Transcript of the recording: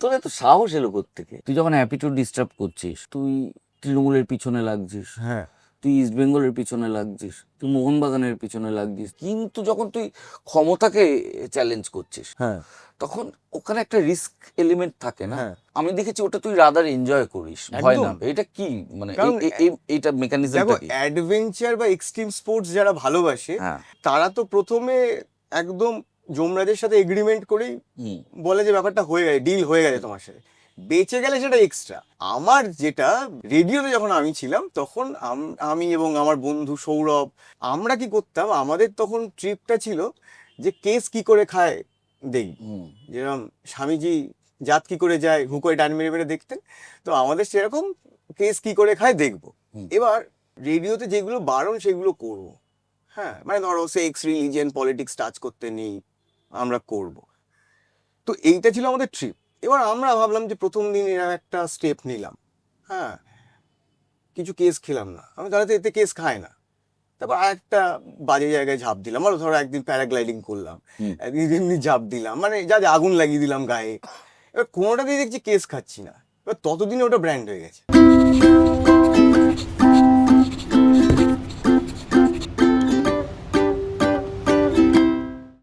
তোর এত সাহস এলো কোত্থেকে? তুই যখন অ্যাপিটিউড ডিস্টার্ব করছিস, তুই তৃণমূলের পিছনে লাগছিস, হ্যাঁ, তুই ইস্ট বেঙ্গলের পিছনে লাগছিস, তুই মোহনবাগানের পিছনে লাগছিস, কিন্তু যখন তুই ক্ষমতাকে চ্যালেঞ্জ করছিস, হ্যাঁ, তখন ওখানে একটা রিস্ক এলিমেন্ট থাকে না? হ্যাঁ, আমি দেখেছি ওটা তুই রাদার এনজয় করিস, ভয় না একদম। এটা কি মানে কারণ এইটা দেখো, মেকানিজমটা কি? অ্যাডভেঞ্চার বা এক্সট্রিম স্পোর্টস যারা ভালোবাসে হ্যাঁ। তারা তো প্রথমে একদম যমরাজের সাথে এগ্রিমেন্ট করেই হুম। বলে যে ব্যাপারটা হয়ে গেছে, ডিল হয়ে গেছে তোমার সাথে, বেঁচে গেলে সেটা এক্সট্রা। আমার যেটা, রেডিওতে যখন আমি ছিলাম তখন আমি এবং আমার বন্ধু সৌরভ, আমরা কি করতাম, আমাদের তখন ট্রিপটা ছিল যে কেস কি করে খায় দেখব। হুম। যেরকম স্বামীজি জাত কি করে যায় হুকোয় ডান মেরে মেরে দেখতেন, তো আমাদের সেরকম কেস কি করে খায় দেখবো। হুম। এবার রেডিওতে যেগুলো বারণ সেগুলো করবো। হ্যাঁ, মানে ধরো সেক্স, রিলিজিয়ন, পলিটিক্স টাচ করতে নেই, আমরা করব। তো এইটা ছিল আমাদের ট্রিপ। এবার আমরা ভাবলাম যে প্রথম দিন এরকম একটা স্টেপ নিলাম, হ্যাঁ, কিছু কেস খেলাম না, আমি তাহলে তো এতে কেস খায় না। তারপর আর একটা বাজে জায়গায় ঝাঁপ দিলাম, আরো ধরো একদিন প্যারাগ্লাইডিং করলাম, হুম। একদিন এমনি ঝাঁপ দিলাম, মানে যা যা আগুন লাগিয়ে দিলাম গায়ে। এবার কোনোটাতেই দেখছি কেস খাচ্ছি না, এবার ততদিনে ওটা ব্র্যান্ড হয়ে গেছে।